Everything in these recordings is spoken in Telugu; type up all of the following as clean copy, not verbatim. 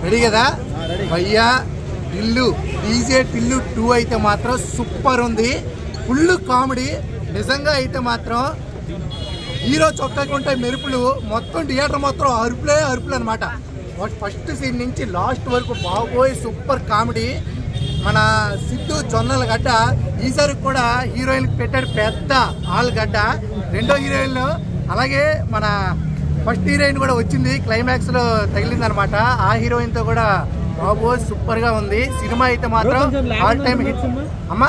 రెడీ కదా భయ్యా? టిల్లు డీజే టిల్లు 2 అయితే మాత్రం సూపర్ ఉంది, ఫుల్ కామెడీ. నిజంగా అయితే మాత్రం హీరో చొక్కాకి ఉంటాయి మెరుపులు, మొత్తం థియేటర్ మొత్తం అరుపులే అరుపులు అనమాట. ఫస్ట్ సీన్ నుంచి లాస్ట్ వరకు బాబోయ్ సూపర్ కామెడీ. మన సిద్ధు జొన్నల గడ్డ ఈసారి కూడా హీరోయిన్కి పెట్టాడు పెద్ద ఆలుగడ్డ. రెండో హీరోయిన్లు అలాగే మన ఫస్ట్ హీరోయిన్ కూడా వచ్చింది, క్లైమాక్స్లో తగిలింది అనమాట. ఆ హీరోయిన్తో కూడా బాబోయ్ సూపర్ గా ఉంది సినిమా అయితే మాత్రం. ఆల్ టైమ్ హిట్ అమ్మా.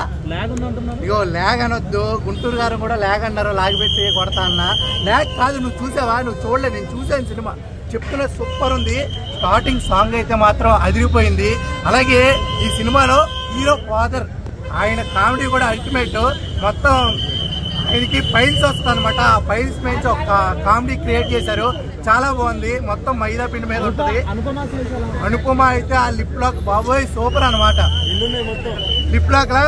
ఇగో ల్యాగ్ అనొద్దు, గుంటూరు గారు కూడా ల్యాగ్ అన్నారు, లాగ్ పెట్టి కొడతా అన్న. ల్యాగ్ కాదు, నువ్వు చూసావా? నువ్వు చూడలేదు, నేను చూసాను సినిమా. చెప్తున్నా సూపర్ ఉంది. స్టార్టింగ్ సాంగ్ అయితే మాత్రం అదిరిపోయింది. అలాగే ఈ సినిమాలో హీరో ఫాదర్ ఆయన కామెడీ కూడా అల్టిమేట్. మొత్తం ఆయనకి ఫైల్స్ వస్తుంది అనమాట, ఆ ఫైల్స్ నుంచి ఒక కామెడీ క్రియేట్ చేశారు, చాలా బాగుంది. మొత్తం మైదా పిండి మీద ఉంటుంది. అనుపమ అయితే ఆ లిప్ లాక్ బాబోయ్ సూపర్ అనమాట. లిప్ లాక్ లా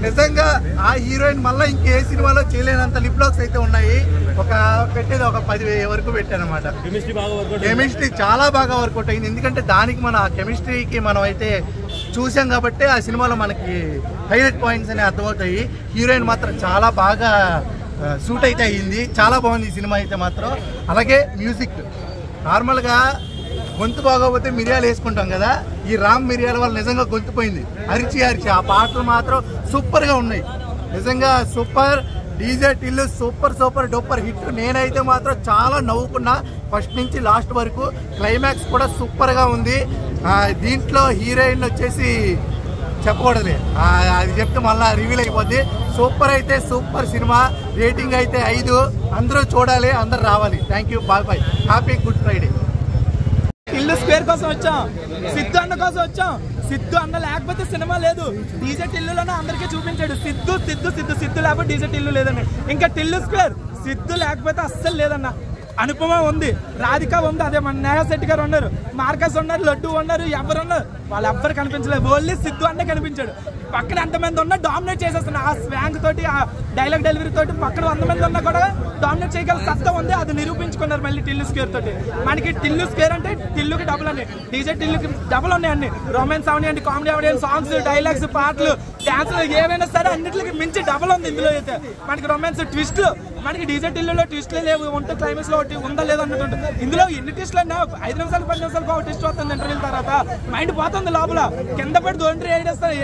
నిజంగా ఆ హీరోయిన్ మళ్ళీ ఇంకే సినిమాలో చేయలేనంత లిప్ లాక్స్ అయితే ఉన్నాయి. పెట్టేది ఒక 10,000 వరకు పెట్టాను అనమాట. కెమిస్ట్రీ చాలా బాగా వర్కౌట్ అయింది, ఎందుకంటే దానికి మన కెమిస్ట్రీకి మనం అయితే చూసాం కాబట్టి ఆ సినిమాలో మనకి హైలైట్ పాయింట్స్ అనేవి అర్థమవుతాయి. హీరోయిన్ మాత్రం చాలా బాగా సూట్ అయితే అయ్యింది, చాలా బాగుంది ఈ సినిమా అయితే మాత్రం. అలాగే మ్యూజిక్ నార్మల్గా గొంతు బాగోకపోతే మిరియాలు వేసుకుంటాం కదా, ఈ రామ్ మిరియాల వల్ల నిజంగా గొంతు పోయింది, అరిచి అరిచి. ఆ పాటలు మాత్రం సూపర్గా ఉన్నాయి, నిజంగా super. DJ Tillu super super duper hit. నేనైతే మాత్రం చాలా నవ్వుకున్నా ఫస్ట్ నుంచి లాస్ట్ వరకు. క్లైమాక్స్ కూడా సూపర్గా ఉంది. దీంట్లో హీరోయిన్ వచ్చేసి చెప్పకూడదులే, అది చెప్తే మళ్ళీ రివీల్ అయిపోద్ది. సూపర్ అయితే సూపర్ సినిమా. రేటింగ్ అయితే 5. అందరూ చూడాలి, అందరు రావాలి. Thank you, bye bye, happy good Friday. Tillu Square కోసం వచ్చాం, సిద్ధు అన్న కోసం వచ్చాం. సిద్ధు అన్న లేకపోతే సినిమా లేదు. డీజే టిల్లులోనే అందరికీ చూపించాడు సిద్ధు సిద్ధు సిద్ధు సిద్ధు లేకపోతే డీజే టిల్లు లేదని. ఇంకా టిల్లు స్క్వేర్ సిద్ధు లేకపోతే అస్సలు లేదన్న. అనుపమ ఉంది, రాధిక ఉంది, అదే మన నేహా శెట్టి గారు ఉన్నారు, మార్కస్ ఉన్నారు, లడ్డు ఉన్నారు, ఎవరు ఉన్నారు, వాళ్ళు ఎవ్వరు కనిపించలేదు. ఓన్లీ సిద్ధు అంటే కనిపించాడు. పక్కన ఎంతమంది ఉన్నా డామినేట్ చేసేస్తున్నా ఆ స్వాంగ్ తోటి, ఆ డైలాగ్ డెలివరీ తోటి. పక్కన 100 మంది ఉన్నా కూడా డామినేట్ చేయగల సత్తా ఉంది, అది నిరూపించుకున్నారు మళ్ళీ టిల్లు స్క్వేర్ తోటి. మనకి టిల్లు స్క్వేర్ అంటే టిల్లుకి డబుల్ అండి, డీజే టిల్లుకి డబుల్ ఉన్నాయి అన్ని. రొమాన్స్ అవనియండి, కామెడీ అవనియండి, సాంగ్స్, డైలాగ్స్, పాటలు, డాన్సులు ఏవైనా సరే అన్నిటికి మించి డబుల్ ఉంది ఇందులో అయితే. మనకి రొమాన్స్ ట్విస్ట్లు, మనకి డీజే టిల్లులో ట్విస్ట్లే లేవు, ఉంటే క్లైమాక్స్ లో ఒకటి ఉందా లేదా అన్నట్టు. ఇందులో ఎన్ని ట్విస్ట్లు అన్నా 5 నిమిషాలు 10 నిమిషాలకు ఒక ట్విస్ట్ వస్తుంది ఇంటర్వ్యూల తర్వాత. మైండ్ పోతుంది లోపల, కింద పడి దొండ్రి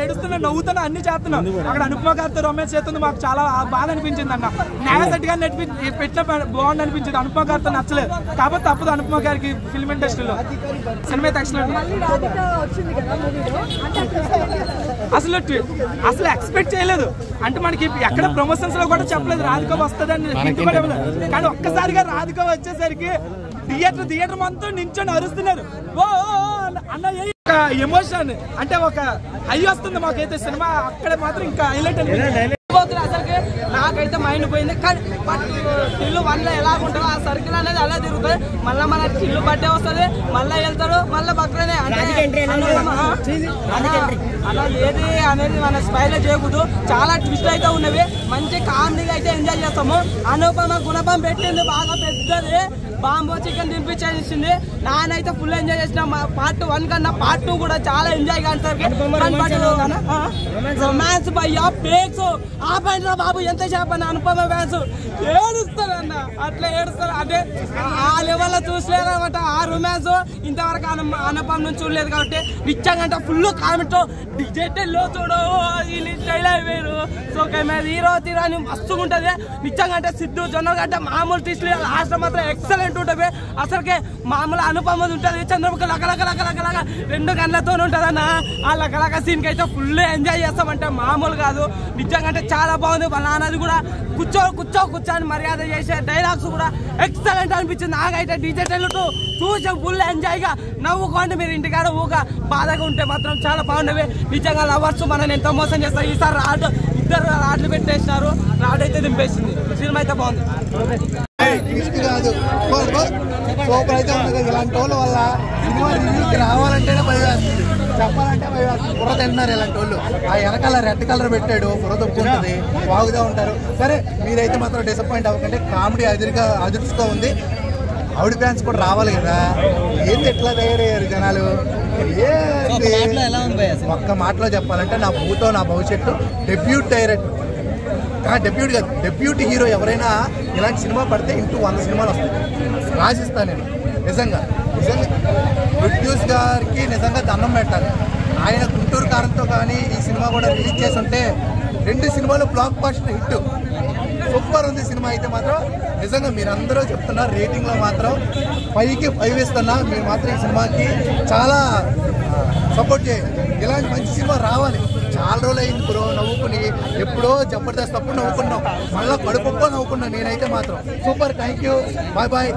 ఏడుస్తున్నా, నవ్వుతున్నా, అన్ని చేస్తున్నాం. అక్కడ అనుపమ గారితో రొమాన్స్ చేస్తుంది, మాకు చాలా బాధ అనిపించింది అన్న. నేహా శెట్టి గారిని పెట్టిన బాగుంది అనిపించింది, అనుపమ గారితో నచ్చలేదు. కాబట్టి తప్పదు అనుపమ గారికి ఫిల్మ్ ఇండస్ట్రీలో. సినిమా అసలు ఎక్స్పెక్ట్ చేయలేదు. అంటే మనకి ఎక్కడ ప్రమోషన్స్ లో కూడా చెప్పలేదు రాధిక వస్తుందని, కానీ ఒక్కసారిగా రాధిక వచ్చేసరికి థియేటర్ మొత్తం నించొని అరుస్తున్నారు. ఓ అన్న ఎమోషన్ అంటే ఒక హై వస్తుంది మాకైతే సినిమా. అక్కడ మాత్రం ఇంకా హైలైట్ అనిపించింది. అసలుకి నాకైతే మైండ్ పోయింది. కానీ టిల్లు 1లో ఎలా ఉంటుందో ఆ సర్కిల్ అనేది అలా తిరుగుతుంది. మళ్ళీ మన టిల్లు బర్త్డే వస్తుంది, మళ్ళీ వెళ్తాడు, మళ్ళీ బక్రనే అలా ఏది అనేది మన స్పైల్ చేయకూడదు. చాలా ట్విస్ట్ అయితే ఉన్నవి, మంచి కామెడీగా అయితే ఎంజాయ్ చేస్తాము. అనుపమ గుణపం పెట్టింది బాగా పెద్దది, బాంబో చికెన్ తినిపించేసింది. నానైతే ఫుల్ ఎంజాయ్ చేసిన. పార్ట్ 1 కన్నా పార్ట్ 2 కూడా చాలా ఎంజాయ్ కానీ రొమాన్స్ భయ్యా పేక్స్ ఆ పైన బాబు ఎంత చెప్పండి. అనుపమ ఫ్యాన్స్ ఏడుస్తారన్న, అట్లా ఏడుస్తారు. అంటే ఆ లెవెల్లో చూసలేదన్నమాట ఆ రొమాన్స్. ఇంతవరకు అనుపమ నుంచి చూడలేదు కాబట్టి నిజంగా ఫుల్ కామెంట్ డిజిటల్లో చూడు స్టైల్ అయిపోయారు. సో హీరో తీరాని మస్తుగా ఉంటుంది నిజంగా. అంటే సిద్ధు జొన్నగడ్డ మామూలు తీసుకు లాస్ట్ మాత్రం ఎక్సలెంట్ ఉంటుంది. అసలుకే మామూలు అనుపమ ఉంటుంది, చంద్రముఖ లకలక 2 గంటలతో ఉంటుంది అన్న. ఆ లకలక సీన్కి అయితే ఫుల్ ఎంజాయ్ చేస్తామంటే మామూలు కాదు నిజంగా. అంటే చాలా బాగుంది. వాళ్ళ నాన్నది కూడా కూర్చొని మర్యాద చేసే డైలాగ్స్ కూడా ఎక్సలెంట్ అనిపించింది నాకైతే. డిజిటల్ చూసి ఫుల్ ఎంజాయ్గా నవ్వుకోండి మీరు ఇంటికాడ. ఊగా బాధగా ఉంటే మాత్రం చాలా బాగుండేవి నిజంగా. లవర్స్ మనల్ని ఎంతో మోసం చేస్తారు. ఈసారి ఇద్దరు రాడ్లు పెట్టేసినారు, రాడ్ అయితే దింపేసింది. సినిమా అయితే బాగుంది. కాదు సూపర్ అయితే ఉంది. ఇలాంటి వాళ్ళ వల్ల సినిమా రివ్యూకి రావాలంటేనే భయవేస్తుంది, చెప్పాలంటే భయవేస్తుంది. బుర్ర తింటున్నారు ఇలాంటి వాళ్ళు. ఆ వెనకాల రెడ్ కలర్ పెట్టాడు, బుర్ర తొక్కుంటుంది, వాగుతూ ఉంటారు. సరే మీరైతే మాత్రం డిసప్పాయింట్ అవ్వకండి, కామెడీ అదురుగా ఉంది. ఆవిడ ఫ్యాన్స్ కూడా రావాలి కదా. ఏంది ఎట్లా తయారయ్యారు జనాలు? ఒక్క మాటలో చెప్పాలంటే నా భూతో నా భవిష్యత్తు డెబ్యూట్ డైరెక్టర్, డెబ్యూట్ కాదు, డెబ్యూట్ హీరో ఎవరైనా ఇలాంటి సినిమా పడితే ఇంటూ 100 సినిమాలు వస్తాయి రాసిస్తాను నేను. నిజంగా ప్రొడ్యూస్ గారికి నిజంగా దండం పెట్టాలి. ఆయన గుంటూరు కారంతో కానీ ఈ సినిమా కూడా రిలీజ్ చేసి ఉంటే 2 సినిమాలు బ్లాక్ బస్టర్ హిట్. సూపర్ ఉంది సినిమా అయితే మాత్రం. నిజంగా మీరందరూ చెప్తున్నారు రేటింగ్లో మాత్రం 5కి 5 ఇస్తున్నా. మీరు మాత్రం ఈ సినిమాకి చాలా సపోర్ట్ చేయండి. ఇలాంటి మంచి సినిమా రావాలి. చాలా రోజులు అయింది బ్రో నవ్వుకుని. ఎప్పుడో జబర్దస్త్ అప్పుడు నవ్వుకున్నాం, మళ్ళీ కడుపుప్ప నవ్వుకున్నాను నేనైతే మాత్రం. Super, thank you, bye bye.